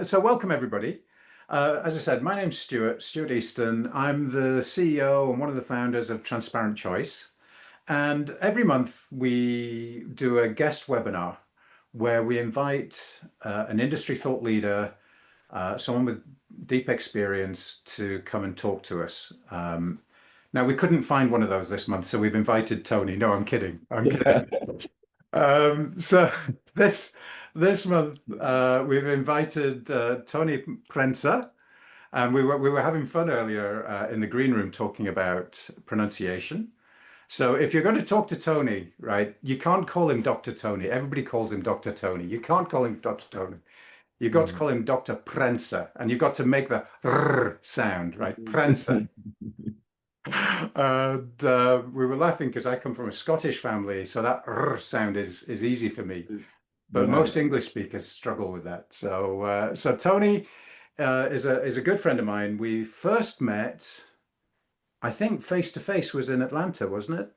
So welcome everybody. As I said, my name's Stuart Easton. I'm the CEO and one of the founders of TransparentChoice. And every month we do a guest webinar where we invite an industry thought leader, someone with deep experience to come and talk to us. Now we couldn't find one of those this month, so we've invited Tony. No, I'm kidding. I'm kidding. So this this month we've invited Tony Prensa, and we were having fun earlier in the green room talking about pronunciation. So if you're going to talk to Tony, right, you can't call him Dr. Tony. Everybody calls him Dr. Tony. You can't call him Dr. Tony. You've got to call him Dr. Prensa, and you've got to make the R sound, right? Prensa. And we were laughing because I come from a Scottish family, so that R sound is easy for me. But most English speakers struggle with that. So Tony is a good friend of mine. We first met, I think, face to face was in Atlanta, wasn't it?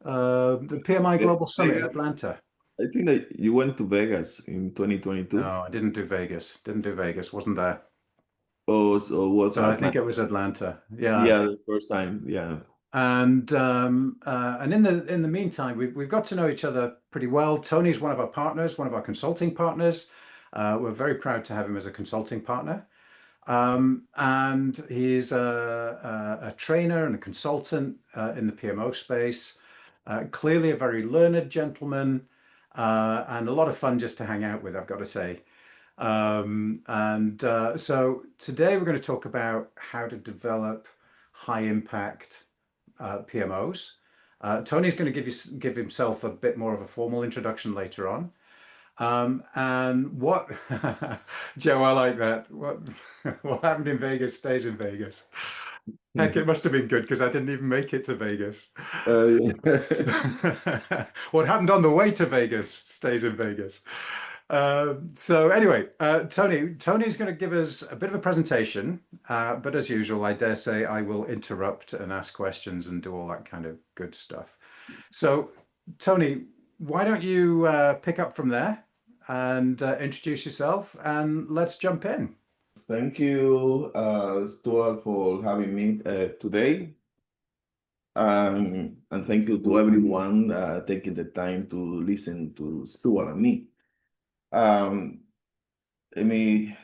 The PMI Global Summit in Vegas. Atlanta. I think that you went to Vegas in 2022. No, I didn't do Vegas. Didn't do Vegas. Wasn't there. So was So I think Atlanta. it was Atlanta. Yeah. Yeah, the first time. Yeah. And in the meantime, we've got to know each other pretty well. Tony's one of our partners, one of our consulting partners. We're very proud to have him as a consulting partner. And he's a trainer and a consultant in the PMO space. Clearly a very learned gentleman, and a lot of fun just to hang out with, I've got to say. So today we're going to talk about how to develop high impact PMOs. Tony's going to give himself a bit more of a formal introduction later on. And what, Joe, I like that. What happened in Vegas stays in Vegas. Heck, it must have been good because I didn't even make it to Vegas. What happened on the way to Vegas stays in Vegas. So anyway, Tony's going to give us a bit of a presentation, but as usual, I dare say I will interrupt and ask questions and do all that kind of good stuff. So, Tony, why don't you pick up from there and introduce yourself, and let's jump in. Thank you, Stuart, for having me today. And thank you to everyone taking the time to listen to Stuart and me.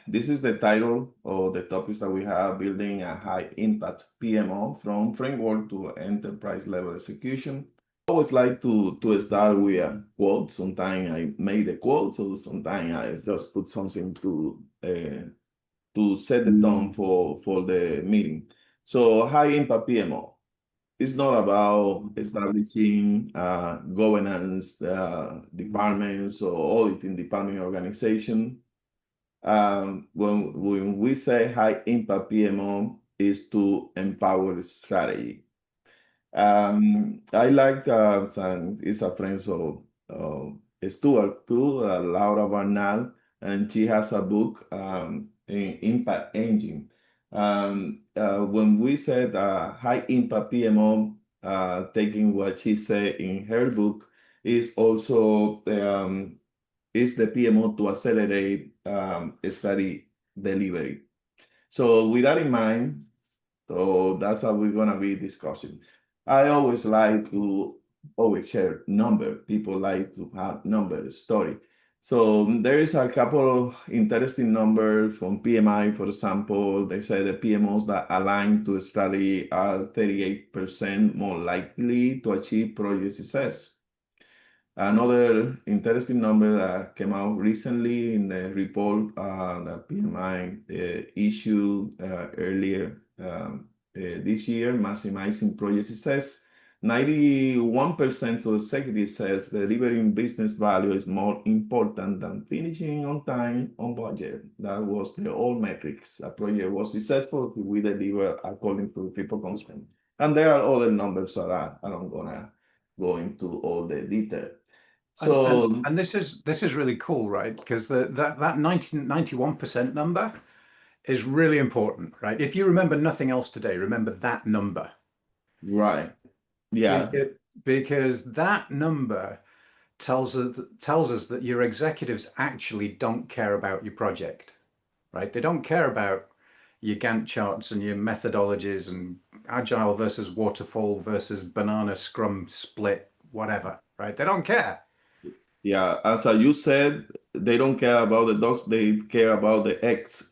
This is the title of the topics that we have: building a high impact PMO from framework to enterprise level execution. I always like to start with a quote. Sometimes I make the quote, so sometimes I just put something to set the tone for the meeting. So high impact PMO. It's not about establishing governance departments or auditing department organization. When we say high impact PMO, is to empower strategy. I like, and is a friend of Stuart too, Laura Barnall, and she has a book, Impact Engine. When we said high impact PMO, taking what she said in her book, is also is the PMO to accelerate study delivery. So with that in mind, so that's how we're gonna be discussing. I always like to always share number. People like to have number story. So there is a couple of interesting numbers from PMI, for example. They say the PMOs that align to a strategy are 38% more likely to achieve project success. Another interesting number that came out recently in the report that PMI issued earlier this year, maximizing project success. 91% of executives says delivering business value is more important than finishing on time, on budget. That was the old metrics. A project was successful if we deliver according to people constraint. And there are other numbers that I don't gonna go into all the detail. So And this is really cool, right? Because that 91% number is really important, right? If you remember nothing else today, remember that number. right, yeah, Because that number tells us that your executives actually don't care about your project, right? They don't care about your Gantt charts and your methodologies and agile versus waterfall versus banana scrum split, whatever, right? They don't care. Yeah, as you said, they don't care about the dogs, they care about the eggs.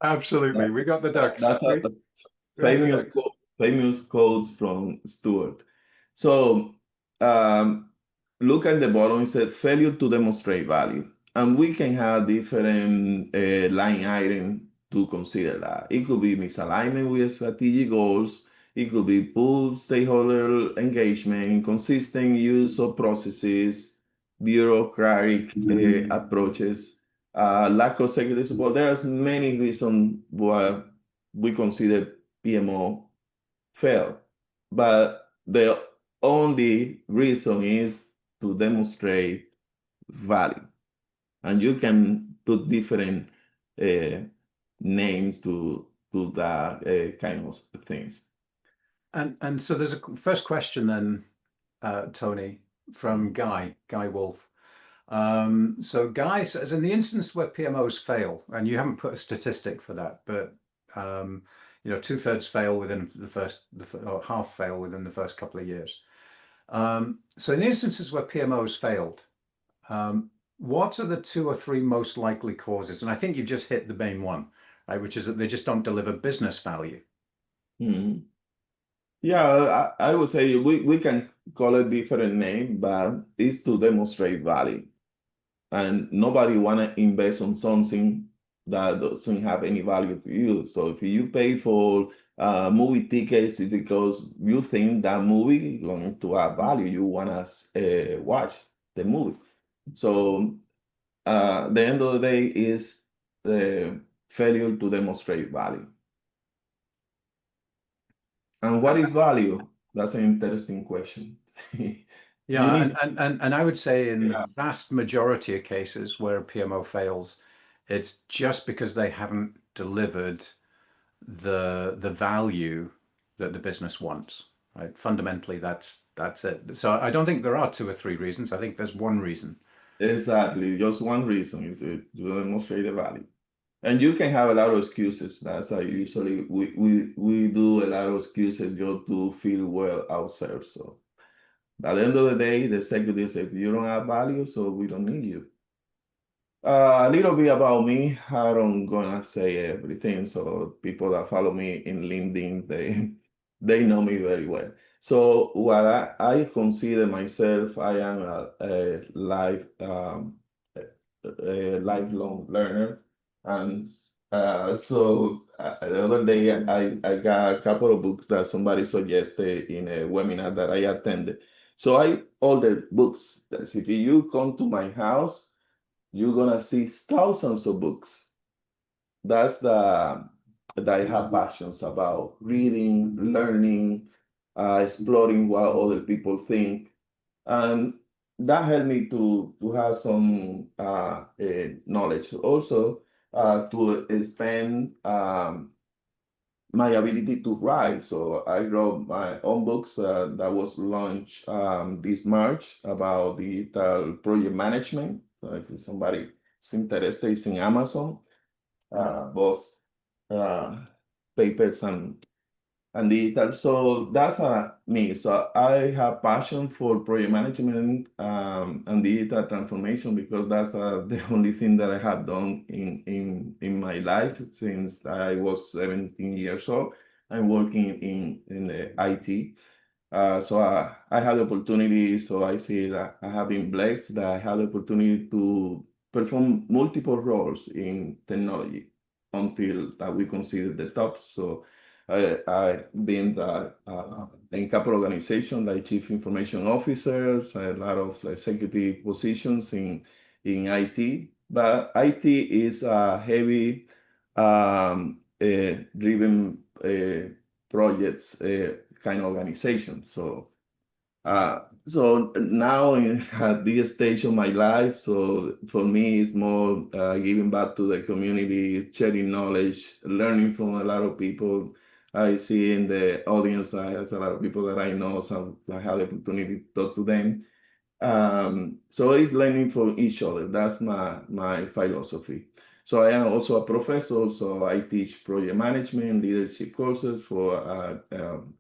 Absolutely. We got the ducks. That's a We have the ducks. famous quotes from Stuart. So look at the bottom, it said failure to demonstrate value. And we can have different line items to consider that. It could be misalignment with strategic goals. It could be poor stakeholder engagement, inconsistent use of processes, bureaucratic approaches, lack of executive support. There's many reasons why we consider PMO fail. But the only reason is to demonstrate value. And you can put different uh, names to that kind of things. And so there's a first question then, Tony, from Guy Wolf. So Guy says, in the instance where PMOs fail, and you haven't put a statistic for that, but two-thirds fail within or half fail within the first couple of years. So in the instances where PMOs failed, what are the two or three most likely causes? And I think you just hit the main one, right, which is that they just don't deliver business value. Mm-hmm. Yeah, I would say we can call it different name, but it's to demonstrate value. And nobody want to invest on something that doesn't have any value to you. So if you pay for movie tickets, it's because you think that movie is going to have value. You want to watch the movie. So the end of the day is the failure to demonstrate value. And what is value? That's an interesting question. You Yeah, need, and I would say in the yeah, vast majority of cases where a PMO fails, it's just because they haven't delivered the value that the business wants, right? Fundamentally, that's it. So I don't think there are two or three reasons. I think there's one reason. exactly. Just one reason is to demonstrate the value. And you can have a lot of excuses. That's how usually we do a lot of excuses just to feel well ourselves. So at the end of the day, the executive says, you don't have value, so we don't need you. A little bit about me. I don't gonna say everything. So people that follow me in LinkedIn, they know me very well. So what I consider myself, I am a lifelong learner, and the other day I got a couple of books that somebody suggested in a webinar that I attended. So I ordered books. That's if you come to my house, you're gonna see thousands of books. That's the that I have passions about reading, learning, exploring what other people think, and that helped me to have some knowledge. Also, to expand my ability to write. So I wrote my own books that was launched this March about digital project management. So if somebody is interested, it's in Amazon, both uh, papers and digital. So that's me. So I have passion for project management and digital transformation because that's the only thing that I have done in my life since I was 17 years old. I'm working in the IT. So I had the opportunity, so I see that I have been blessed that I had the opportunity to perform multiple roles in technology until that we consider the top. So I've been in a couple of organizations like chief information officers, a lot of executive positions in IT. But IT is a heavy driven projects kind of organization. So now at this stage of my life, so for me, it's more giving back to the community, sharing knowledge, learning from a lot of people, I see in the audience, there's a lot of people that I know, so I had the opportunity to talk to them. So it's learning from each other. That's my philosophy. So I am also a professor, so I teach project management, leadership courses for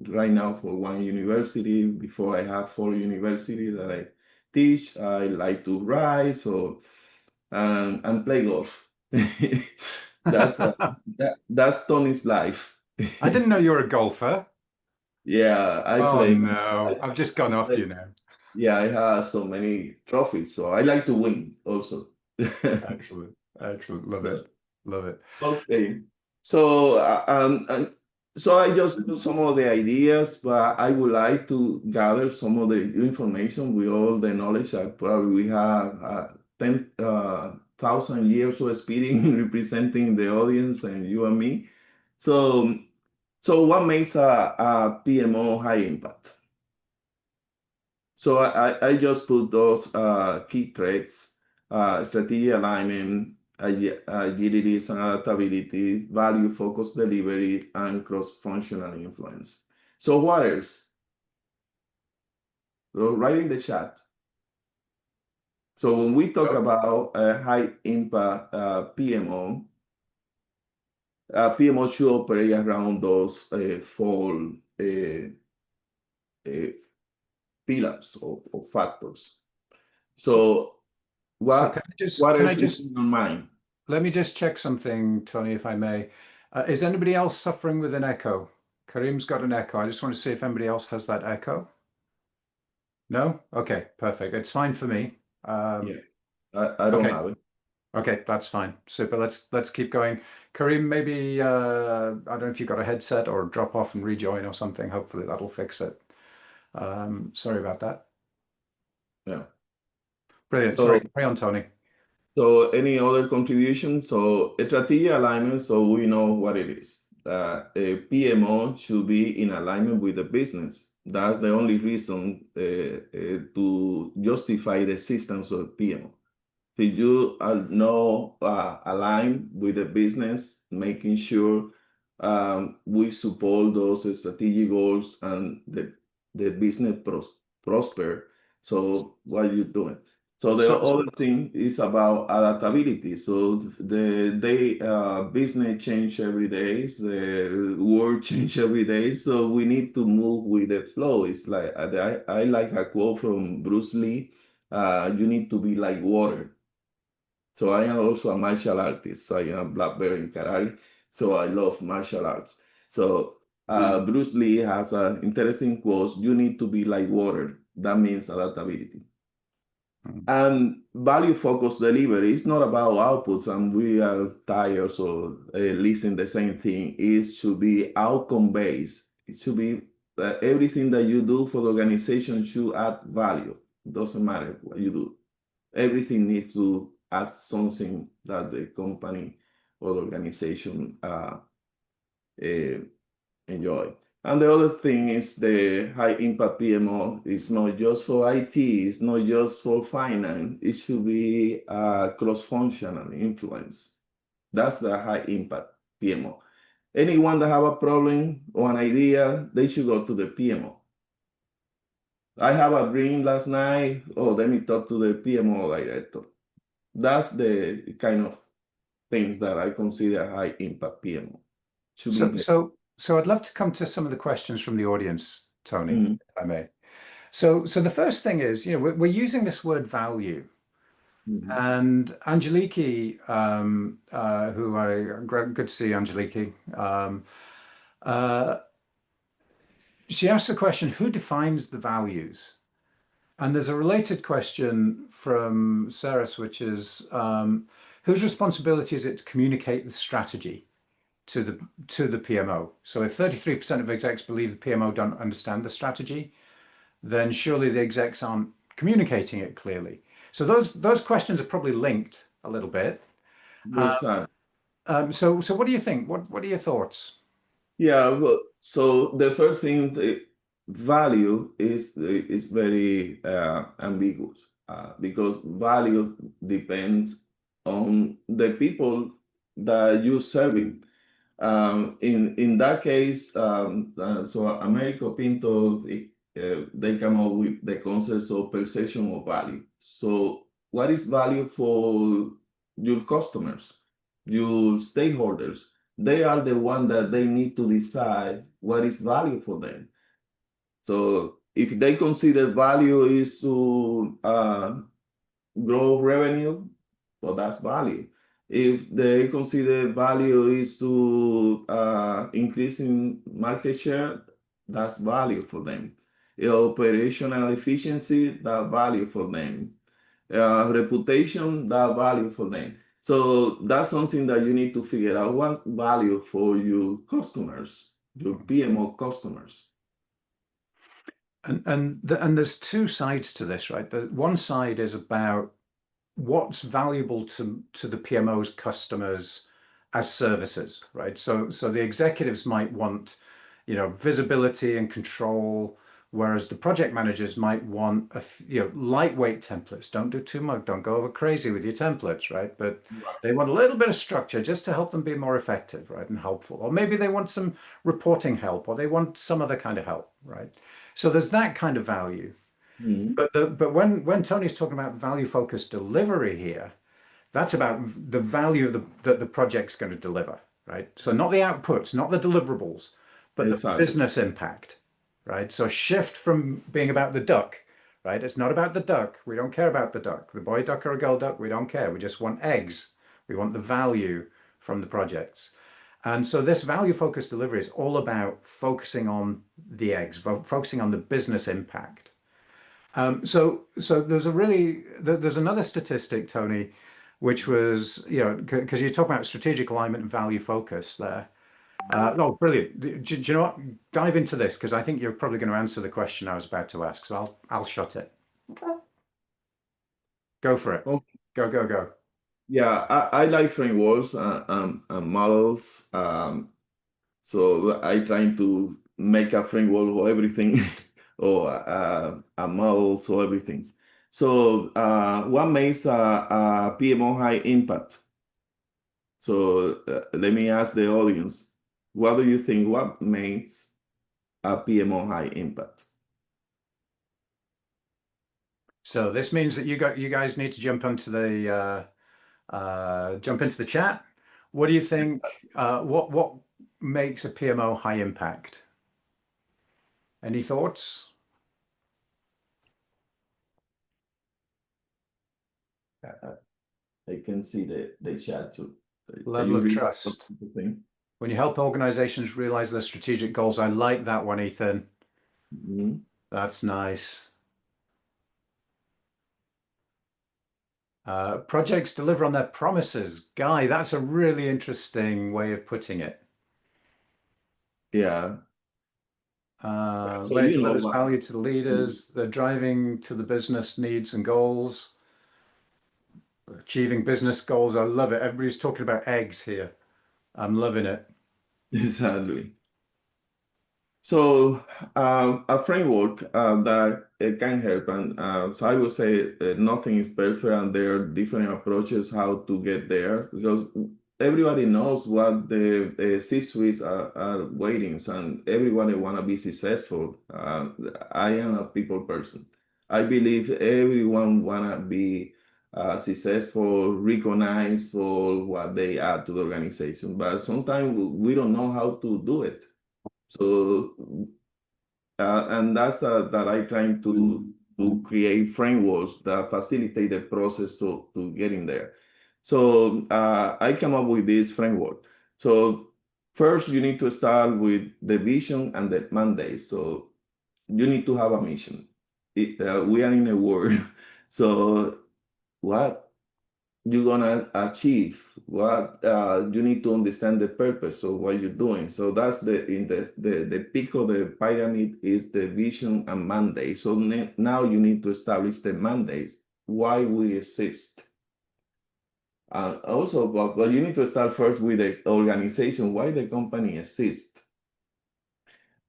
right now for one university. Before I have 4 universities that I teach. I like to write, so and play golf. That's that's Tony's life. I didn't know you were a golfer. Yeah, I Oh play. no, I've just gone off I, you now. yeah, I have so many trophies, so I like to win also. Excellent. Excellent. Love Yeah. it. Love it. Okay. So, so I just do some of the ideas, but I would like to gather some of the information with all the knowledge that probably we have 10,000 years of experience in representing the audience and you and me. So, so what makes a PMO high impact? So I just put those key traits, strategy alignment, agility and adaptability, value focused delivery, and cross-functional influence. So what else? So write in the chat. So when we talk Oh, about a high impact PMO should operate around those four uh, pillars or factors. so So so what can I else is just in your mind? let me just check something, Tony, if I may. Is anybody else suffering with an echo? Karim's got an echo. I just want to see if anybody else has that echo. No? Okay, perfect. It's fine for me. Yeah, I don't Okay, have it. okay, that's fine. Super. Let's keep going. Karim, maybe I don't know if you've got a headset or drop off and rejoin or something. Hopefully that'll fix it. Sorry about that. Yeah. Brilliant. So, Sorry, carry on, Tony. so any other contribution? So a strategy alignment, so we know what it is. A PMO should be in alignment with the business. That's the only reason to justify the existence of PMO. If you are not aligned with the business, making sure we support those strategic goals and the business prosper. So what are you doing? So the So, other thing is about adaptability. So the business change every day, the world change every day. So we need to move with the flow. It's like I like a quote from Bruce Lee. You need to be like water. So I am also a martial artist. So I am black belt in karate. So I love martial arts. So Bruce Lee has an interesting quote. You need to be like water. That means adaptability. And value focused delivery is not about outputs, and we are tired of listening the same thing. It should be outcome based. It should be everything that you do for the organization should add value. It doesn't matter what you do. Everything needs to add something that the company or the organization uh, enjoy. And the other thing is the high impact PMO is not just for IT, it's not just for finance, it should be cross-functional influence. That's the high impact PMO. Anyone that have a problem or an idea, they should go to the PMO. I have a dream last night, oh, let me talk to the PMO director. That's the kind of things that I consider high impact PMO. Should be so, there. so, so I'd love to come to some of the questions from the audience, Tony, Mhm. if I may. So the first thing is, we're using this word value, Mhm. and Angeliki, who good to see Angeliki. Uh, she asked the question, who defines the values? And there's a related question from Ceres, which is, whose responsibility is it to communicate the strategy to the PMO? So if 33% of execs believe the PMO don't understand the strategy, then surely the execs aren't communicating it clearly. So those questions are probably linked a little bit. Yes, So what do you think? What are your thoughts? yeah, well, so the first thing, value is very ambiguous because value depends on the people that you're serving. In that case, so Americo Pinto, they come up with the concept of perception of value. So what is value for your customers, your stakeholders? They are the one that they need to decide what is value for them. So if they consider value is to grow revenue, well, that's value. If they consider value is to increase in market share, that's value for them. Operational efficiency, that value for them. Reputation, that value for them. So that's something that you need to figure out what value for your customers, your PMO customers. And there's two sides to this, right? The one side is about what's valuable to the PMO's customers as services, right? So the executives might want, visibility and control, whereas the project managers might want lightweight templates. Don't do too much. Don't go over crazy with your templates, right? But they want a little bit of structure just to help them be more effective, right, and helpful. Or maybe they want some reporting help, or they want some other kind of help, right? So there's that kind of value. Mhm. But when Tony's talking about value focused delivery here, that's about the value that the project's going to deliver, right? So not the outputs, not the deliverables, but the Exactly. business impact, right? So shift from being about the duck, right? It's not about the duck. We don't care about the duck, the boy duck or a girl duck. We don't care. We just want eggs. We want the value from the projects. And so this value focused delivery is all about focusing on the eggs, focusing on the business impact. So there's another statistic, Tony, which was, because you talk about strategic alignment and value focus there. Oh, brilliant. Do you know what? Dive into this because I think you're probably going to answer the question I was about to ask. So I'll shut it. Go for it. Oh, Go, go, go. yeah, I like frameworks and models. So I trying to make a framework for everything or a model for everything. So what makes a PMO high impact? So let me ask the audience, what do you think, what makes a PMO high impact? So this means that you guys need to jump into the chat. What do you think? What makes a PMO high impact? Any thoughts? I can see the chat too. Are Level you of reading trust. the thing? When you help organizations realize their strategic goals. I like that one, Ethan. Mhm. That's nice. Projects deliver on their promises. Guy, that's a really interesting way of putting it. Yeah. So Where it you know delivers what? value to the leaders, they're driving to the business needs and goals, achieving business goals. I love it. Everybody's talking about eggs here. I'm loving it. Exactly. So a framework that it can help, and so I would say nothing is perfect, and there are different approaches how to get there because everybody knows what the C-suites are waiting, and everybody want to be successful. I am a people person. I believe everyone want to be successful, recognized for what they add to the organization, but sometimes we don't know how to do it. So, and that's that I trying to create frameworks that facilitate the process to getting there. So I come up with this framework. So first, you need to start with the vision and the mandate. So you need to have a mission. We are in a world. So what you're gonna achieve, what you need to understand the purpose of what you're doing. So that's the peak of the pyramid is the vision and mandate. So now you need to establish the mandate, why we exist. Also, but you need to start first with the organization, why the company exists.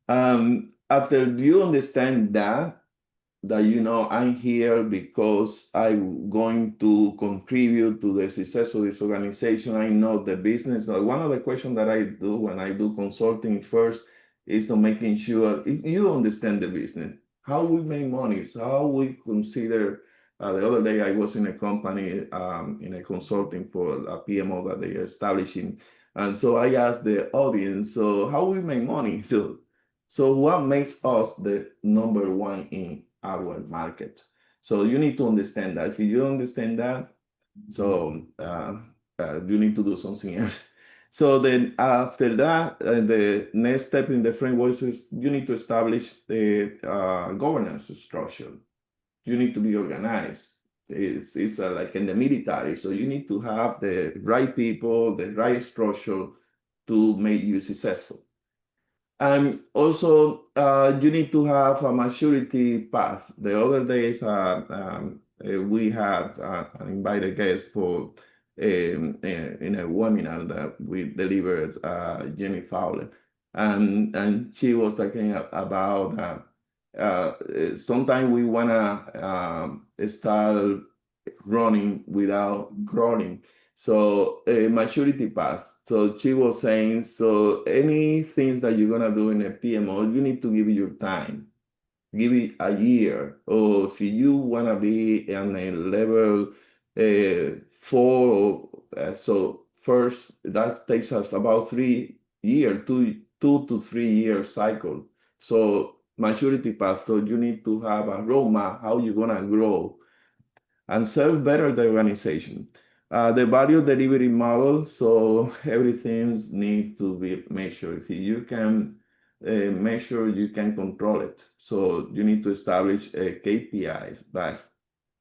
After you understand that, that I'm here because I'm going to contribute to the success of this organization. I know the business. One of the questions that I do when I do consulting first is to making sure if you understand the business, how we make money, how we consider. The other day I was in a company in a consulting for a PMO that they are establishing, and so I asked the audience, so how we make money? So what makes us the number one in our market? So you need to understand that. If you understand that, so you need to do something else. So then after that, the next step in the framework is you need to establish the governance structure. You need to be organized. It's like in the military. So you need to have the right people, the right structure to make you successful. And also, you need to have a maturity path. The other days, we had an invited guest for in a webinar that we delivered, Jenny Fowler, and she was talking about sometimes we wanna start running without crawling. So maturity path. So she was saying, so any things that you're gonna do in a PMO, you need to give it your time. Give it a year. Or if you wanna be on a level 4, so first that takes us about 3 years, two to 3 year cycle. So maturity path. So you need to have a roadmap how you're gonna grow and serve better the organization. The value delivery model, so everything needs to be measured. If you can measure, you can control it. So you need to establish KPIs, but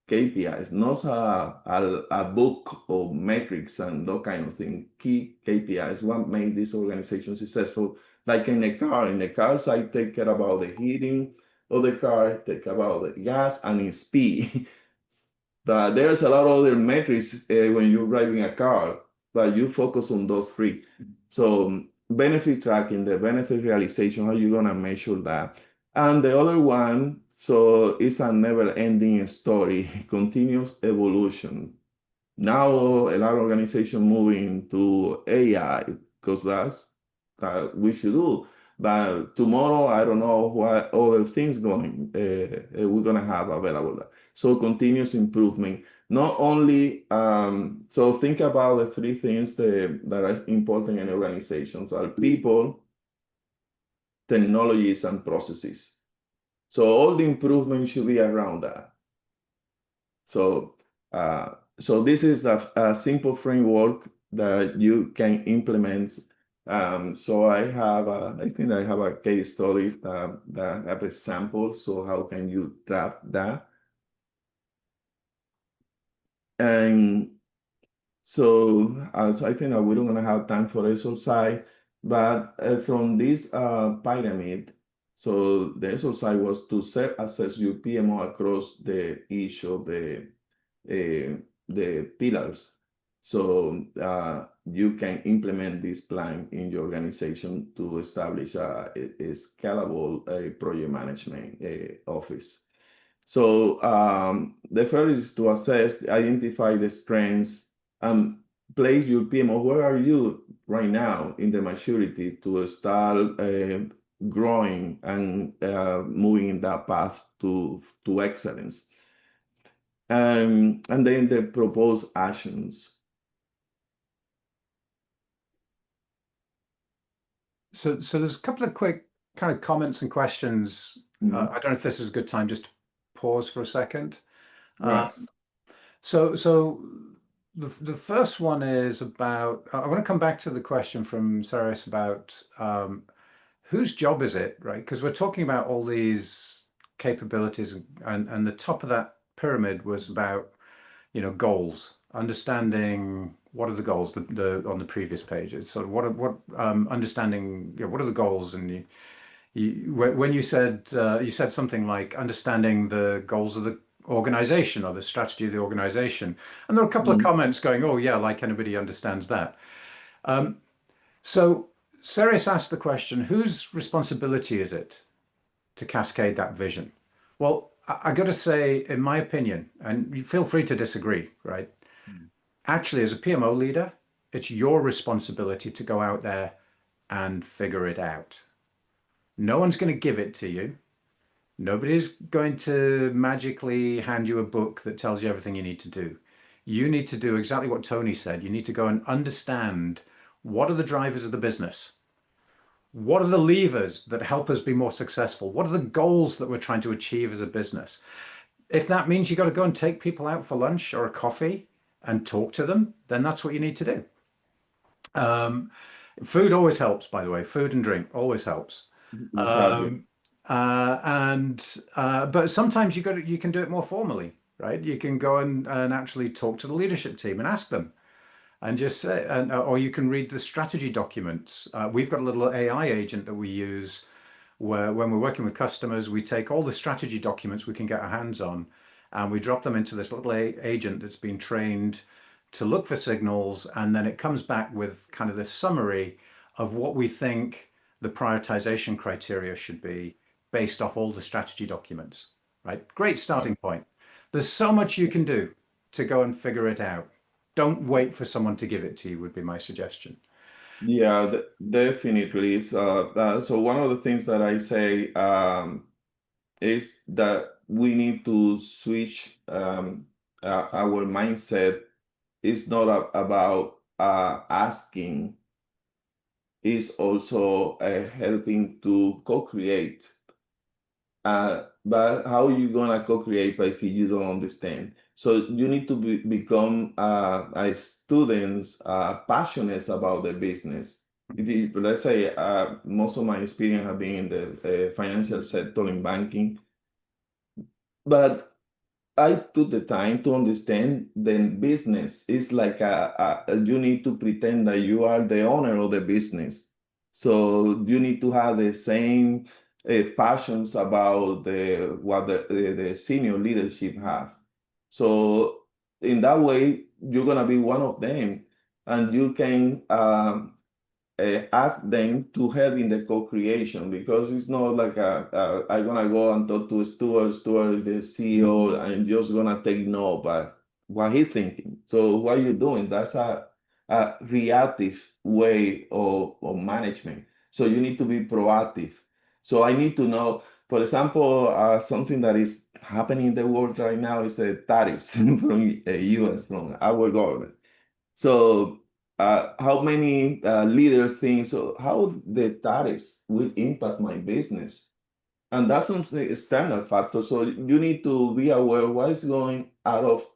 KPIs, not a book of metrics and that kind of thing. Key KPIs, what makes this organization successful. Like in the cars, I take care about the heating of the car, take about the gas and its speed. There's a lot of other metrics when you're driving a car, but you focus on those three. So benefit tracking, the benefit realization, how you gonna measure that? And the other one, so it's a never-ending story, continuous evolution. Now a lot of organizations moving to AI because that's we should do. But tomorrow, I don't know what other things going we're gonna have available. So continuous improvement. Not only so think about the three things that are important in organizations are people, technologies, and processes. So all the improvement should be around that. So so this is a simple framework that you can implement. So I think I have a case study that have a sample. So how can you draft that? And so I think that we don't gonna have time for exercise, but from this pyramid, so the exercise was to assess your PMO across each of the pillars. So you can implement this plan in your organization to establish a scalable project management office. So the first is to assess, identify the strengths, and place your PMO. Where are you right now in the maturity to start growing and moving in that path to excellence? And then the proposed actions. So there's a couple of quick kind of comments and questions. I don't know if this is a good time just to pause for a second. Right. So the first one is about, I want to come back to the question from Saris about whose job is it, right? Because we're talking about all these capabilities and the top of that pyramid was about, goals, understanding what are the goals the on the previous page. It's sort of what understanding, what are the goals, and when you said something like understanding the goals of the organization or the strategy of the organization, and there are a couple of comments going, oh yeah, like anybody understands that. So Serious asked the question, whose responsibility is it to cascade that vision? Well, I got to say, in my opinion, and you feel free to disagree, right? Actually, as a PMO leader, it's your responsibility to go out there and figure it out. No one's going to give it to you. Nobody's going to magically hand you a book that tells you everything you need to do. You need to do exactly what Tony said. You need to go and understand what are the drivers of the business? What are the levers that help us be more successful? What are the goals that we're trying to achieve as a business? If that means you got to go and take people out for lunch or a coffee and talk to them, then that's what you need to do. Um, Food always helps, by the way. Food and drink always helps. Exactly. Um, but sometimes you can do it more formally, right? You can go and actually talk to the leadership team and ask them, and just say, and or you can read the strategy documents. We've got a little AI agent that we use where when we're working with customers, we take all the strategy documents we can get our hands on, and we drop them into this little agent that's been trained to look for signals, and then it comes back with kind of this summary of what we think the prioritization criteria should be based off all the strategy documents, right? Great starting point. There's so much you can do to go and figure it out. Don't wait for someone to give it to you, would be my suggestion. Yeah, definitely. So one of the things that I say is that we need to switch our mindset. It's not about asking, it's also helping to co-create. But how are you gonna co-create if you don't understand? So you need to become as students passionate about the business. If you, let's say, most of my experience have been in the financial sector in banking, but I took the time to understand the business. It's like you need to pretend that you are the owner of the business. So you need to have the same passions about what the senior leadership have. So in that way, you're gonna be one of them, and you can ask them to help in the co-creation, because it's not like I'm gonna go and talk to Stuart. Stuart is the CEO, and just gonna take no, but what he's thinking. So what you doing? That's a reactive way of management. So you need to be proactive. So I need to know, for example, something that is happening in the world right now is the tariffs from US, from our government. So, how many leaders think so? How the tariffs will impact my business? And that's something external factor. So you need to be aware of what is going out of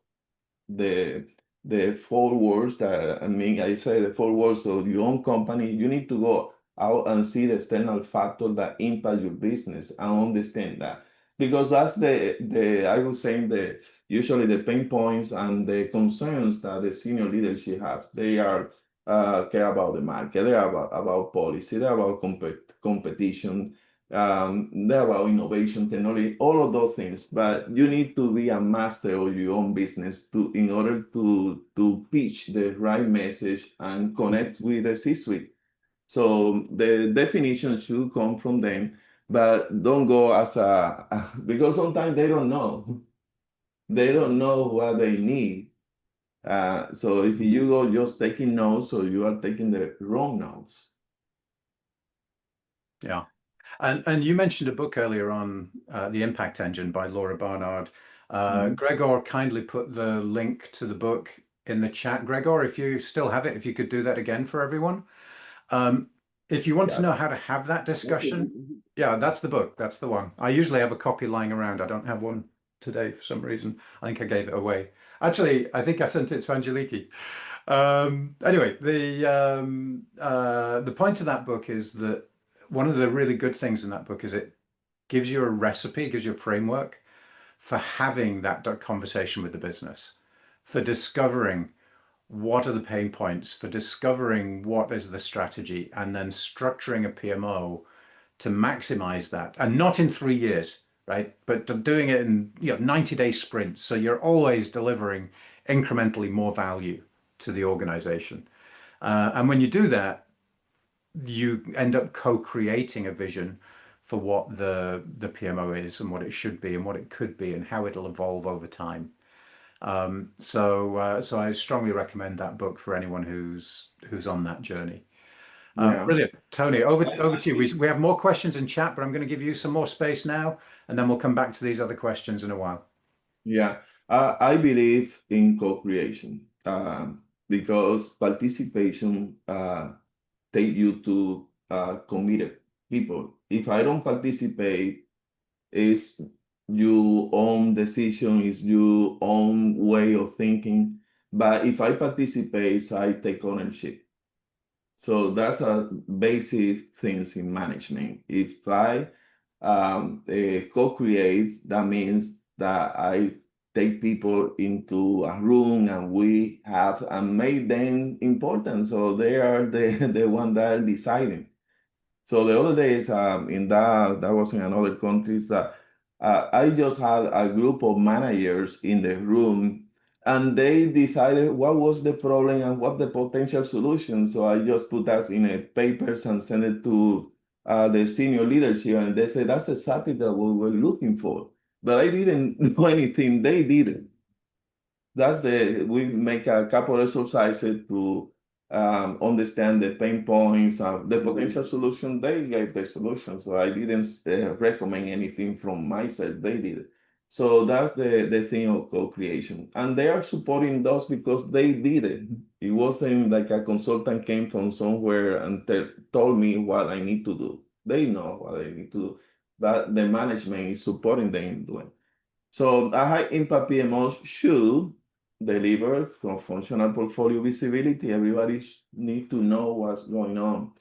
the the four walls. That I mean, I say the four walls of your own company. You need to go out and see the external factor that impact your business and understand that, because that's the I would say the usually the pain points and the concerns that the senior leadership has. They are care about the market. They are about policy. They're about competition. They're about innovation, technology, all of those things. But you need to be a master of your own business to in order to pitch the right message and connect with the C-suite. So the definition should come from them, but don't go as because sometimes they don't know. They don't know what they need. So if you go just taking notes, so you are taking the wrong notes. Yeah. And you mentioned a book earlier on, The Impact Engine by Laura Barnard. Mhm. Gregor kindly put the link to the book in the chat. Gregor, if you still have it, if you could do that again for everyone. Um, if you want to Yeah. know how to have that discussion, yeah, that's the book. That's the one. I usually have a copy lying around. I don't have one today for some reason. I think I gave it away. Actually, I think I sent it to Angeliki. Anyway, the point of that book is that one of the really good things in that book is it gives you a recipe, gives you a framework for having that conversation with the business, for discovering what are the pain points, for discovering what is the strategy, and then structuring a PMO to maximize that, and not in 3 years, right? But doing it in 90-day sprints, so you're always delivering incrementally more value to the organization. And when you do that, you end up co-creating a vision for what the PMO is and what it should be and what it could be and how it'll evolve over time. So I strongly recommend that book for anyone who's on that journey. Yeah. Brilliant, Tony. Over to you. We have more questions in chat, but I'm going to give you some more space now, and then we'll come back to these other questions in a while. Yeah, I believe in co-creation because participation take you to committed people. If I don't participate, it's your own decision, it's your own way of thinking. But if I participate, I take ownership. So that's a basic things in management. If I co-create, that means that I take people into a room and we have and make them important. So they are the one that are deciding. So the other days in that was in another countries that I just had a group of managers in the room and they decided what was the problem and what the potential solution. So I just put that in a papers and sent it to the senior leadership and they said that's exactly what we were looking for. But I didn't know anything, they didn't. We make a couple exercises to understand the pain points, the potential solution. They gave the solution, so I didn't recommend anything from myself. They did. So that's the thing of co-creation, and they are supporting those because they did it. It wasn't like a consultant came from somewhere and told me what I need to do. They know what I need to do, but the management is supporting them in doing. So a high impact PMO should deliver from functional portfolio visibility. Everybody need to know what's going on.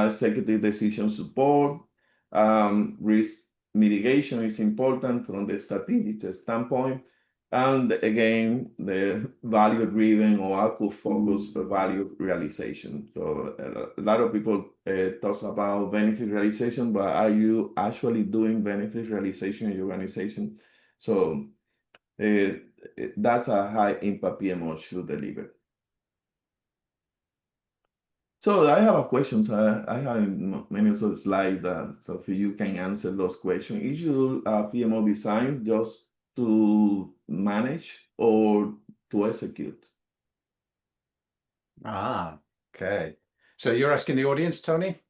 Executive decision support, risk mitigation is important from the strategic standpoint. And again, the value driven or output focused value realization. So a lot of people talk about benefit realization, but are you actually doing benefit realization in your organization? So that's a high impact PMO should deliver. So I have a questions. I have many of those slides, so if you can answer those questions. Is your PMO design just to manage or to execute? Okay. So you're asking the audience, Tony?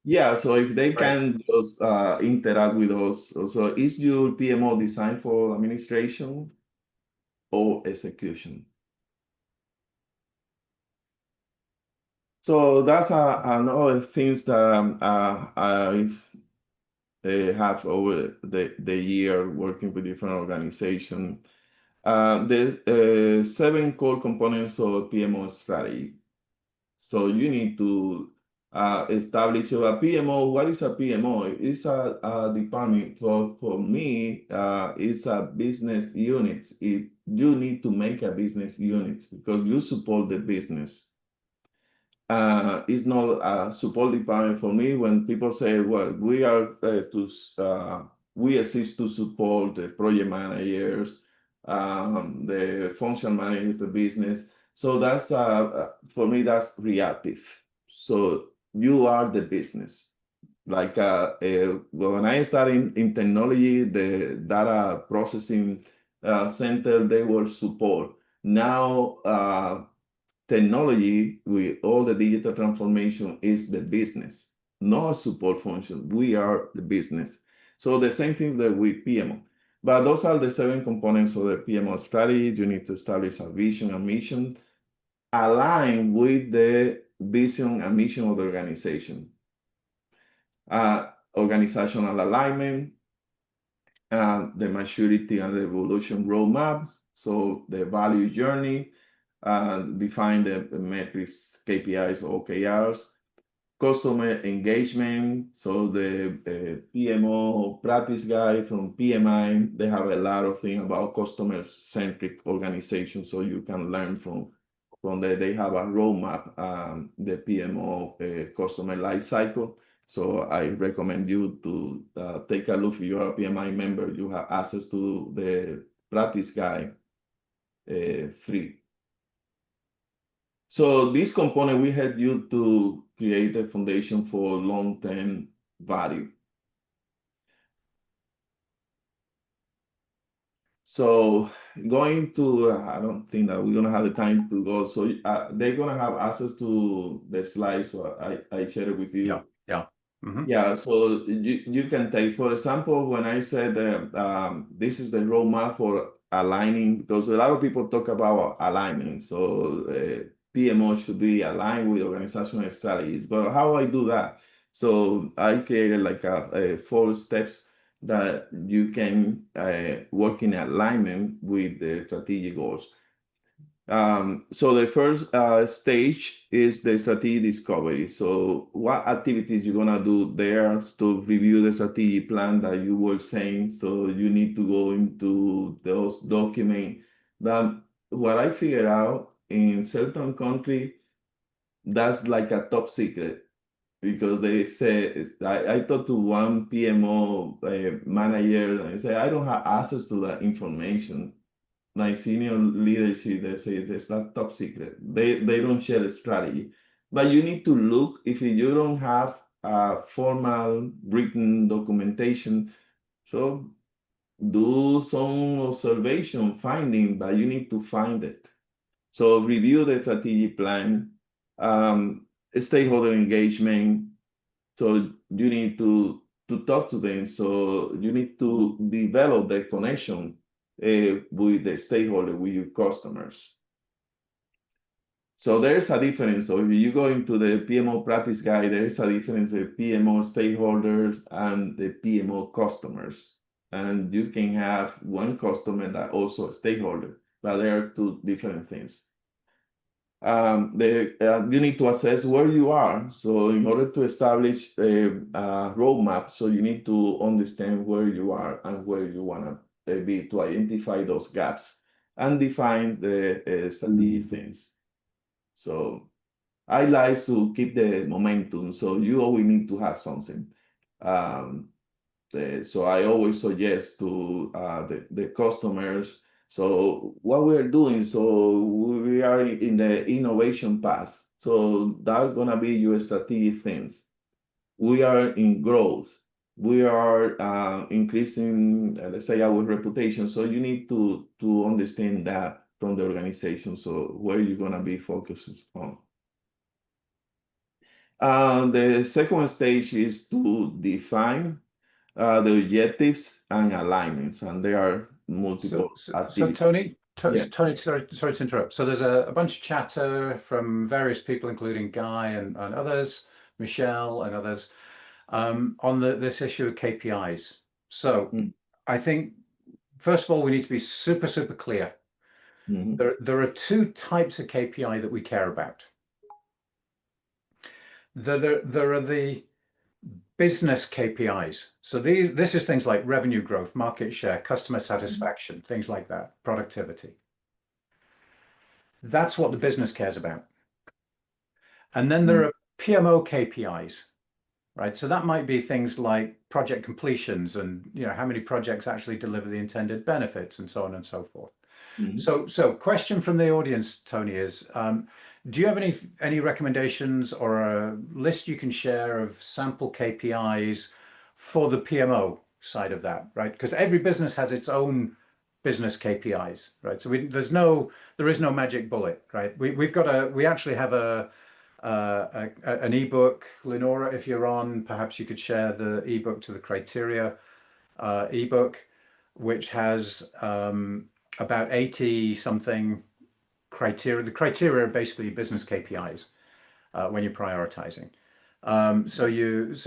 Yeah, so if they Right. can just interact with us. So is your PMO designed for administration or execution? So that's another things that I've have over the year working with different organizations. The 7 core components of PMO strategy. So you need to establish a PMO. What is a PMO? It's a department. For me, it's a business unit. You need to make a business unit because you support the business. It's not a support department for me. When people say, well, we exist to support the project managers, the function managers, the business. So that's for me, that's reactive. So you are the business. Like when I started in technology, the data processing center, they were support. Now technology with all the digital transformation is the business, not a support function. We are the business. So the same thing that with PMO. But those are the 7 components of the PMO strategy. You need to establish a vision and mission, align with the vision and mission of the organization. Organizational alignment, the maturity and the evolution roadmap, so the value journey, define the metrics, KPIs or OKRs, customer engagement, so the PMO practice guide from PMI, they have a lot of things about customer-centric organization, so you can learn from that. They have a roadmap, the PMO customer life cycle. So I recommend you to take a look. If you are a PMI member, you have access to the practice guide free. So this component will help you to create a foundation for long-term value. So going to, I don't think that we're gonna have the time to go. So they're gonna have access to the slides. So I share it with Yeah, you. yeah. Mm-hmm. Yeah, so you can take, for example, when I said this is the roadmap for aligning, because a lot of people talk about alignment. So PMO should be aligned with organizational strategies. But how I do that? So I created like a 4 steps that you can work in alignment with the strategic goals. So the first stage is the strategy discovery. So what activities you're gonna do there to review the strategy plan that you were saying. So you need to go into those documents. That what I figured out in certain country, that's like a top secret because they say I talked to one PMO manager and he said I don't have access to that information. Like senior leadership, they say it's not top secret. They don't share a strategy. But you need to look if you don't have formal written documentation. So do some observation finding, but you need to find it. So review the strategic plan, stakeholder engagement. So you need to talk to them. So you need to develop the connection with the stakeholder, with your customers. So there's a difference. So if you go into the PMO practice guide, there is a difference with PMO stakeholders and the PMO customers. And you can have one customer that also a stakeholder, but they are two different things. You need to assess where you are. So in order to establish a roadmap, so you need to understand where you are and where you want to be to identify those gaps and define the strategic things. So I like to keep the momentum. So you always need to have something. So I always suggest to the customers. So what we're doing, so we are in the innovation path. So that's gonna be your strategic things. We are in growth. We are increasing, let's say, our reputation. So you need to understand that from the organization. So where you're gonna be focused on. The second stage is to define the objectives and alignments, and there are multiple So activities. Tony, Yeah. Tony, sorry to interrupt. So there's a bunch of chatter from various people, including Guy and others, Michelle and others, on this issue of KPIs. So Mm. I think, first of all, we need to be super, super clear. Mhm. There are two types of KPI that we care about. There are the business KPIs. So this is things like revenue growth, market share, customer satisfaction, things like that, productivity. That's what the business cares about. And then there Mm. are PMO KPIs, right? So that might be things like project completions and how many projects actually deliver the intended benefits and so on and so forth. Mhm. So question from the audience, Tony, is do you have any recommendations or a list you can share of sample KPIs for the PMO side of that, right? Because every business has its own business KPIs, right? So there is no magic bullet, right? We actually have an ebook. Lenora, if you're on, perhaps you could share the ebook to the criteria ebook, which has about 80 something criteria. The criteria are basically business KPIs when you're prioritizing. So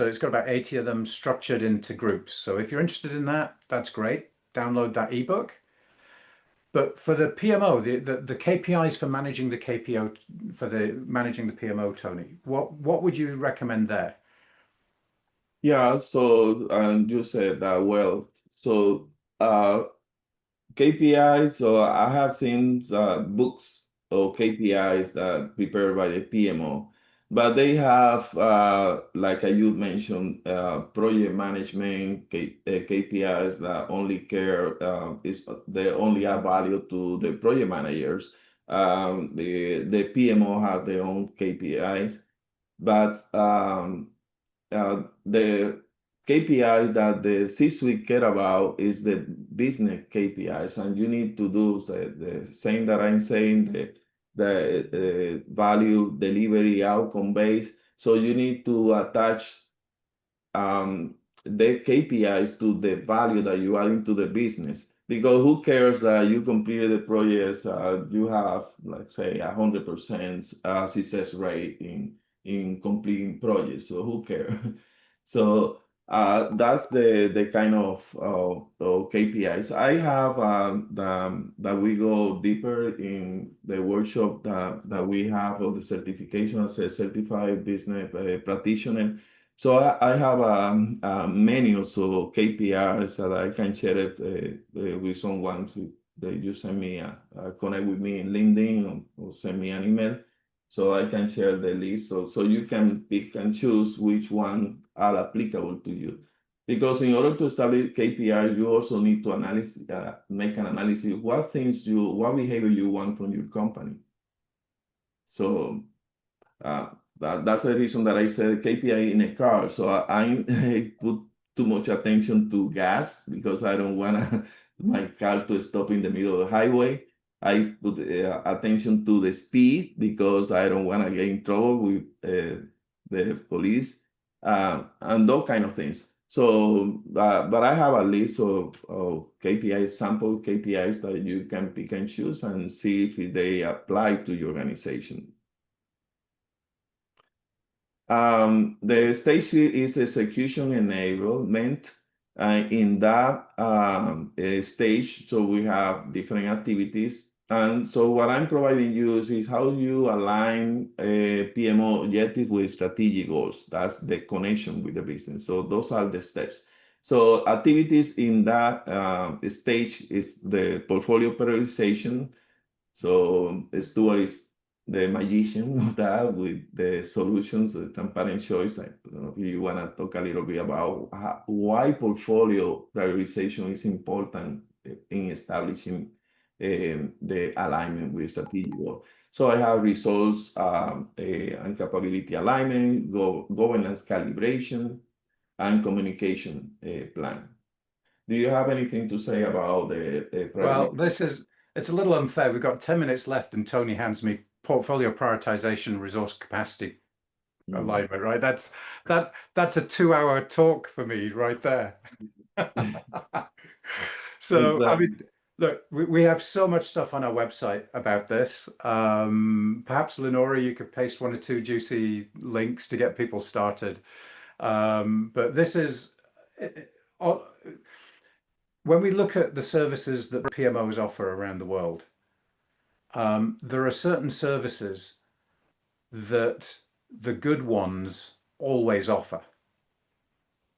it's got about 80 of them structured into groups. So if you're interested in that, that's great. Download that ebook. But for the PMO, the KPIs for managing the KPO for the managing the PMO, Tony, what would you recommend there? Yeah, so you said that well. So KPIs, so I have seen books or KPIs that prepared by the PMO, but they have, like you mentioned, project management KPIs that only care is they only add value to the project managers. The PMO have their own KPIs, but the KPIs that the C-suite care about is the business KPIs, and you need to do the same that I'm saying, the value delivery outcome based. So you need to attach the KPIs to the value that you add into the business. Because who cares that you completed the projects, you have, like say, 100% success rate in completing projects. So who cares? So that's the kind of KPIs. I have that we go deeper in the workshop that we have of the certification as a certified business practitioner. So I have many also KPIs that I can share it with someone that you send me connect with me in LinkedIn or send me an email, so I can share the list. So you can pick and choose which one are applicable to you. Because in order to establish KPIs, you also need to make an analysis what behavior you want from your company. So that's the reason that I said KPI in a car. So I put too much attention to gas because I don't want my car to stop in the middle of the highway. I put attention to the speed because I don't want to get in trouble with the police and those kind of things. So, but I have a list of KPIs, sample KPIs that you can pick and choose and see if they apply to your organization. The stage 3 is execution enablement. In that stage, so we have different activities. And so what I'm providing you is how you align PMO objective with strategic goals. That's the connection with the business. So those are the steps. So activities in that stage is the portfolio prioritization. So Stuart is the magician of that with the solutions, the TransparentChoice. I don't know if you want to talk a little bit about why portfolio prioritization is important in establishing the alignment with strategic goal. So I have results and capability alignment, governance calibration, and communication plan. Do you have anything to say about the Well, it's a little unfair. We've got 10 minutes left and Tony hands me portfolio prioritization, resource capacity alignment, right? That's a 2-hour talk for me right there. So, I mean, look, we have so much stuff on our website about this. Perhaps Lenora, you could paste 1 or 2 juicy links to get people started. But this is when we look at the services that PMOs offer around the world, there are certain services that the good ones always offer,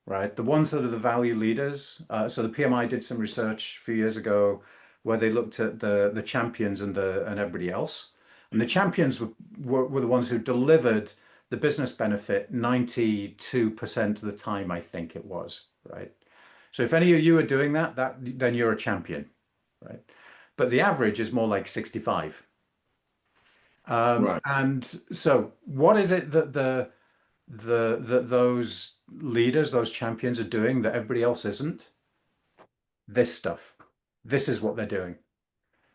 right? The ones that are the value leaders. So the PMI did some research a few years ago where they looked at the champions and everybody else. And the champions were the ones who delivered the business benefit 92% of the time, I think it was, right? So if any of you are doing that, then you're a champion, right? But the average is more like 65. Right. And so what is it that those leaders, those champions are doing that everybody else isn't? This stuff. This is what they're doing.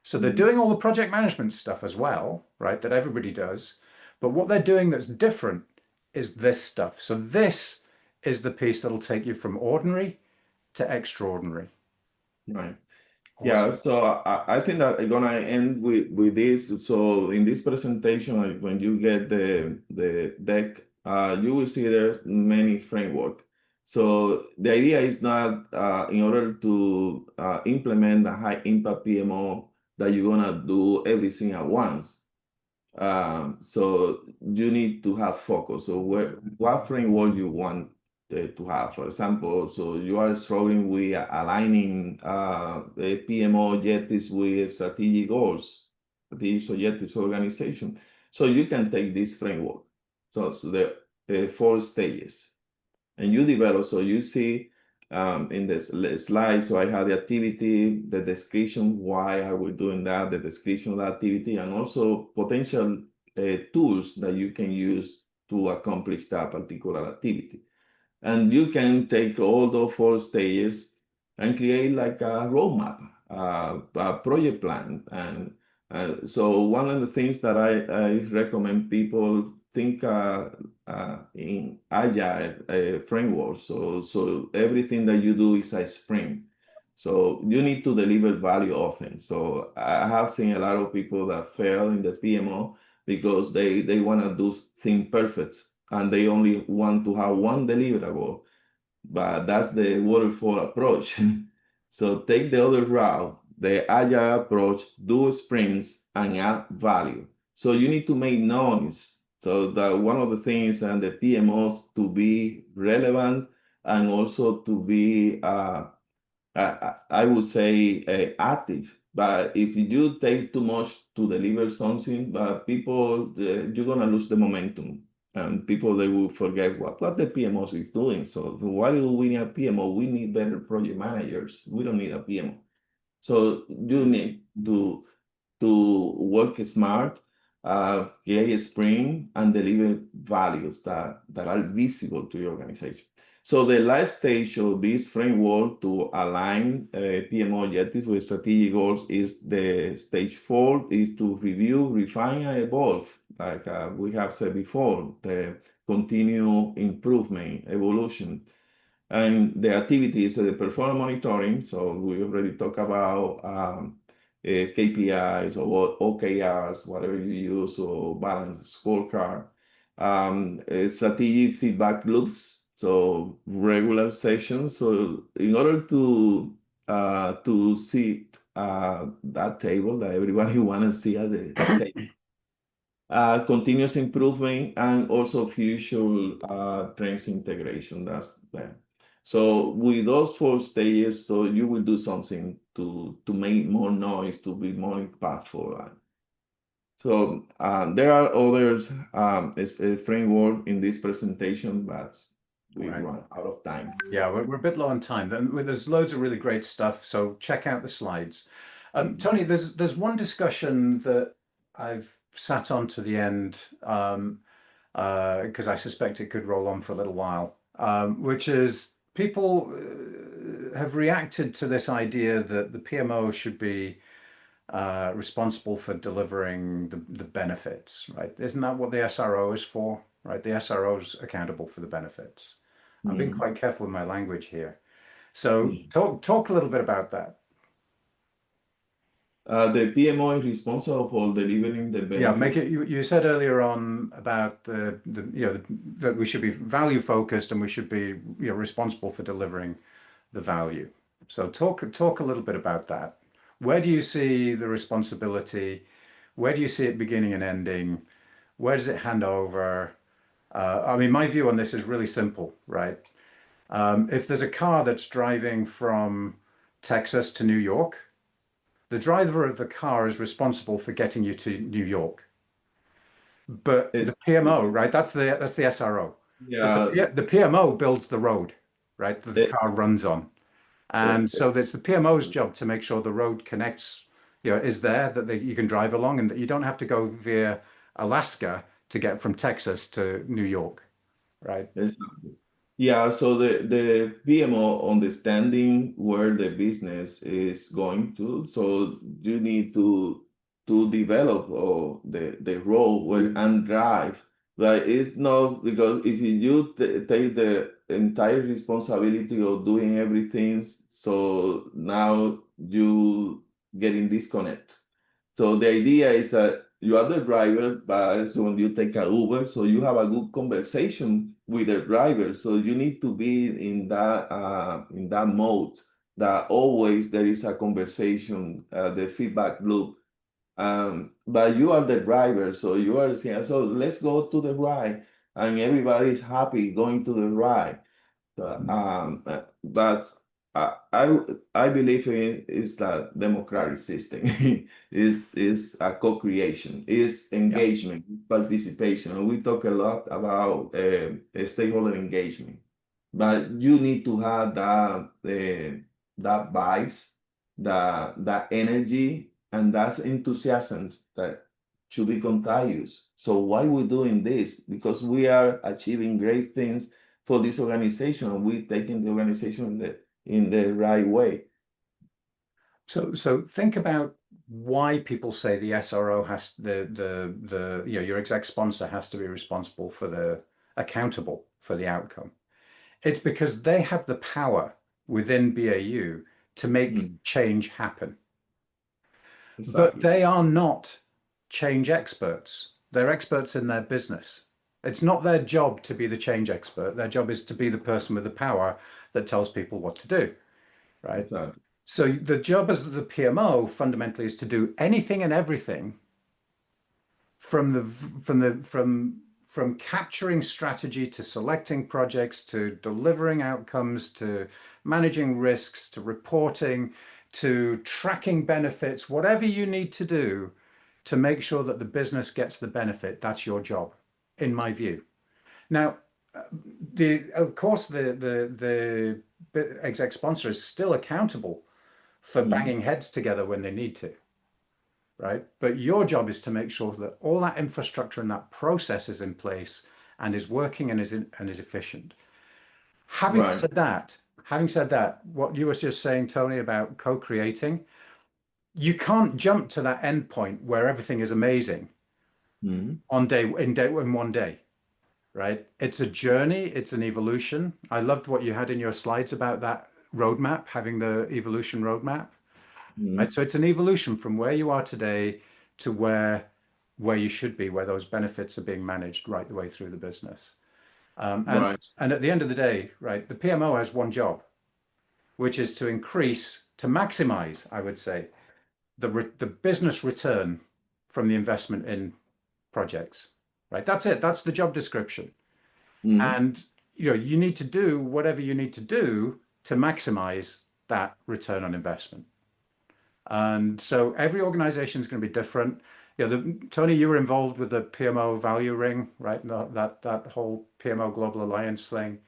So they're doing all the project management stuff as well, right? That everybody does. But what they're doing that's different is this stuff. So this is the piece that'll take you from ordinary to extraordinary. Right. Awesome. Yeah, so I think that I'm gonna end with this. So in this presentation, when you get the deck, you will see there's many framework. So the idea is not in order to implement a high impact PMO that you're gonna do everything at once. So you need to have focus. So what framework you want to have, for example, so you are struggling with aligning the PMO objectives with strategic goals, these objectives organization. So you can take this framework. So the 4 stages, and you develop. So you see in this slide, so I have the activity, the description, why are we doing that, the description of the activity, and also potential tools that you can use to accomplish that particular activity. And you can take all those 4 stages and create like a roadmap, a project plan. And so one of the things that I recommend people think in agile framework. So everything that you do is a sprint. So you need to deliver value often. So I have seen a lot of people that fail in the PMO because they want to do things perfect and they only want to have one deliverable, but that's the waterfall approach. So take the other route, the agile approach, do sprints and add value. So you need to make noise. So that one of the things and the PMOs to be relevant and also to be I would say active. But if you take too much to deliver something, but people, you're gonna lose the momentum, and people they will forget what the PMO is doing. So why do we need a PMO? We need better project managers. We don't need a PMO. So you need to work smart, create a sprint, and deliver values that are visible to your organization. So the last stage of this framework to align PMO objectives with strategic goals is the stage 4 is to review, refine, and evolve. Like we have said before, the continue improvement, evolution. And the activities, the performance monitoring. So we already talked about KPIs or OKRs, whatever you use, or balance scorecard. Strategic feedback loops, so regular sessions. So in order to see that table that everybody want to see at the table, continuous improvement and also future trends integration. That's that. So with those 4 stages, so you will do something to make more noise, to be more impactful. So there are others, it's a framework in this presentation, but we Right. run out of time. Yeah, we're a bit low on time. There's loads of really great stuff, so check out the slides. Tony, there's one discussion that I've sat on to the end because I suspect it could roll on for a little while, which is people have reacted to this idea that the PMO should be responsible for delivering the benefits, right? Isn't that what the SRO is for, right? The SRO is accountable for the benefits. I'm being Mhm. quite careful with my language here. So Yeah. talk a little bit about that. The PMO is responsible for delivering the Yeah, make benefit. it. You said earlier on about that we should be value focused and we should be responsible for delivering the value. So talk a little bit about that. Where do you see the responsibility? Where do you see it beginning and ending? Where does it hand over? I mean, my view on this is really simple, right? If there's a car that's driving from Texas to New York, the driver of the car is responsible for getting you to New York. But It's, the PMO, right? That's the SRO. But yeah, the PMO builds the road, right? That the it, car runs on. it, And so it's the PMO's job to make sure the road connects, is there that you can drive along and that you don't have to go via Alaska to get from Texas to New York, right? Exactly. Yeah, so the PMO understanding where the business is going to, so you need to develop the role where and drive. Right? It's not because if you take the entire responsibility of doing everything, so now you getting disconnect. So the idea is that you are the driver, but so when you take a Uber, so you have a good conversation with the driver. So you need to be in that mode that always there is a conversation, the feedback loop. But you are the driver, so you are saying, so let's go to the ride, and everybody is happy going to the ride. But I believe in is that democratic system is a co-creation, is Yeah. engagement, participation, and we talk a lot about stakeholder engagement. But you need to have that vibes, that energy, and that enthusiasm that should be contagious. So why we doing this? Because we are achieving great things for this organization, and we taking the organization in the right way. So think about why people say the SRO has your exec sponsor has to be responsible for accountable for the outcome. It's because they have the power within BAU to make change happen. Exactly. But they are not change experts. They're experts in their business. It's not their job to be the change expert. Their job is to be the person with the power that tells people what to do, right? Exactly. So the job as the PMO fundamentally is to do anything and everything from capturing strategy to selecting projects to delivering outcomes to managing risks to reporting to tracking benefits, whatever you need to do to make sure that the business gets the benefit. That's your job, in my view. Now, of course, the exec sponsor is still accountable for banging heads together when they need to, right? But your job is to make sure that all that infrastructure and that process is in place and is working and is efficient. Having said that, what you were just saying, Tony, about co-creating, you can't jump to that endpoint where everything is amazing in 1 day, right? It's a journey, it's an evolution. I loved what you had in your slides about that roadmap, having the evolution roadmap. Right? So it's an evolution from where you are today to where you should be, where those benefits are being managed right the way through the business. And at the end of the day, right, the PMO has one job, which is to maximize, I would say, the business return from the investment in projects. Right? That's it. That's the job description. And you need to do whatever you need to do to maximize that return on investment. And so every organization is going to be different. Tony, you were involved with the PMO value ring, right? That whole PMO Global Alliance thing.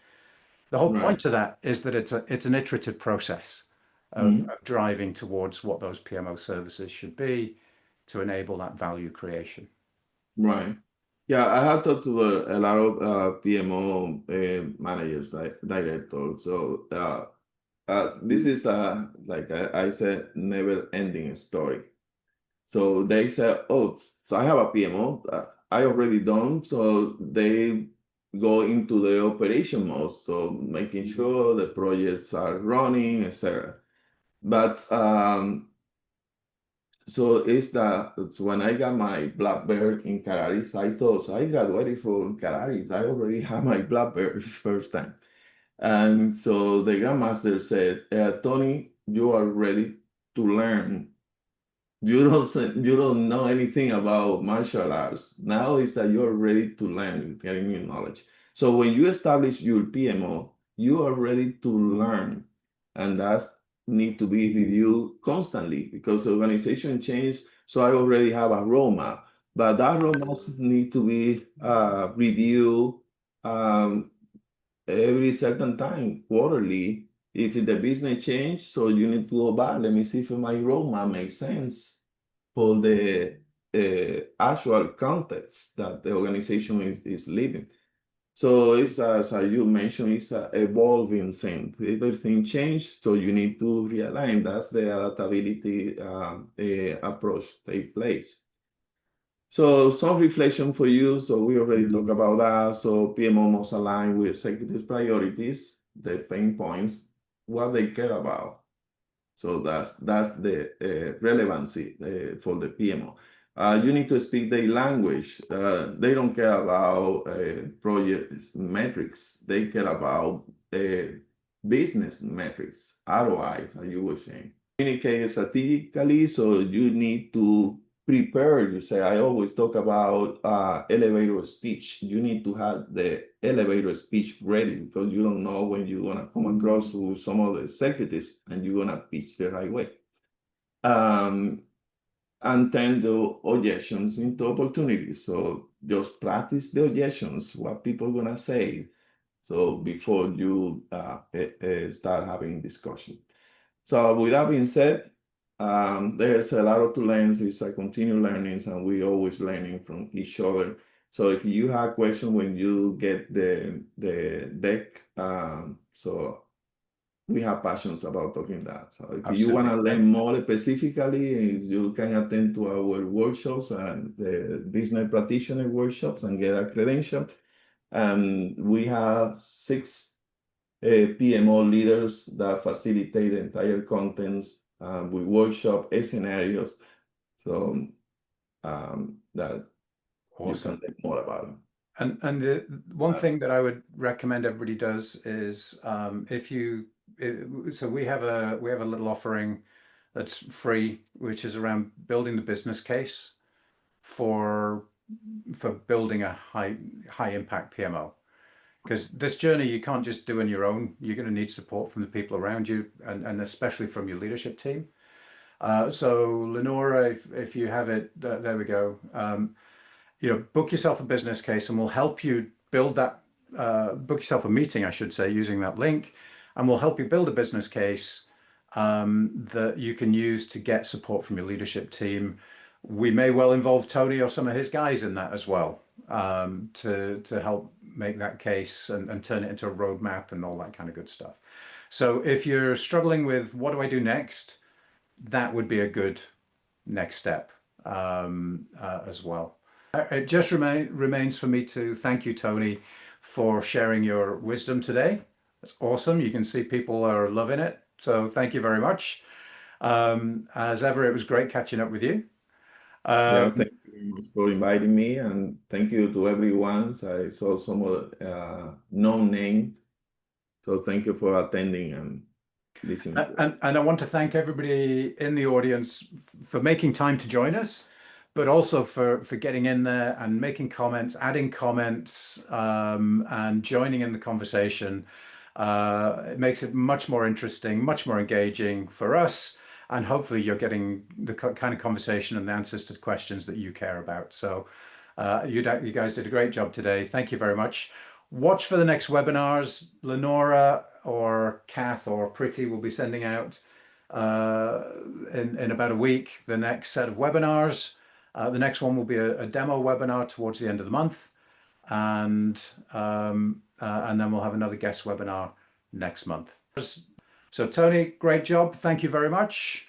The whole point to that is that it's an iterative process of driving towards what those PMO services should be to enable that value creation. Right. Yeah, I have talked to a lot of PMO managers, directors. So this is like I said, never-ending story. So they said, "Oh, so I have a PMO. I already done." So they go into the operation mode, so making sure the projects are running, etc. But so it's that when I got my black belt in Cararis, I thought, so I graduated from Cararis. I already have my black belt first time. And so the Grandmaster said, Tony, you are ready to learn. You don't know anything about martial arts. Now is that you're ready to learn, getting new knowledge. So when you establish your PMO, you are ready to learn. And that need to be reviewed constantly because the organization changed. So I already have a roadmap, but that roadmap need to be reviewed every certain time, quarterly. If the business change, so you need to go back. Let me see if my roadmap makes sense for the actual context that the organization is living. So it's, as you mentioned, it's an evolving thing. Everything changed, so you need to realign. That's the adaptability approach take place. So some reflection for you. So we already talked about that. So PMO must align with executive priorities, the pain points, what they care about. So that's the relevancy for the PMO. You need to speak their language. They don't care about project metrics. They care about business metrics, ROI, as you were saying. Communicate strategically, so you need to prepare. You say, I always talk about elevator speech. You need to have the elevator speech ready because you don't know when you're gonna come across to some of the executives and you're gonna pitch the right way. And turn the objections into opportunities. So just practice the objections, what people are gonna say. So before you start having discussion. So with that being said, there's a lot to learn. It's a continued learning, and we always learning from each other. So if you have questions when you get the deck, so we have passions about talking that. So if you want Absolutely. to learn more specifically, you can attend to our workshops and the business practitioner workshops and get a credential. And we have 6 PMO leaders that facilitate the entire contents with workshop scenarios. So that you can Awesome. learn more about it. And the one thing that I would recommend everybody does is if you so we have a little offering that's free, which is around building the business case for building a high impact PMO. Because this journey you can't just do on your own. You're going to need support from the people around you, and especially from your leadership team. So Lenora, if you have it, there we go. Book yourself a business case, and we'll help you build that. Book yourself a meeting, I should say, using that link, and we'll help you build a business case that you can use to get support from your leadership team. We may well involve Tony or some of his guys in that as well, to help make that case and turn it into a roadmap and all that kind of good stuff. So if you're struggling with what do I do next, that would be a good next step as well. It just remains for me to thank you, Tony, for sharing your wisdom today. It's awesome. You can see people are loving it. So thank you very much. As ever, it was great catching up with you. Yeah, Um, thank you very much for inviting me, and thank you to everyone. I saw some known names, so thank you for attending and listening to us. and I want to thank everybody in the audience for making time to join us, but also for getting in there and making comments, adding comments, and joining in the conversation. It makes it much more interesting, much more engaging for us, and hopefully you're getting the kind of conversation and the answers to the questions that you care about. So you guys did a great job today. Thank you very much. Watch for the next webinars. Lenora or Kath or Pretty will be sending out in about a week the next set of webinars. The next one will be a demo webinar towards the end of the month, and then we'll have another guest webinar next month. So Tony, great job. Thank you very much.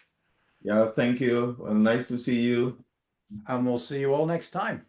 Yeah, thank you. Well, nice to see you. And we'll see you all next time.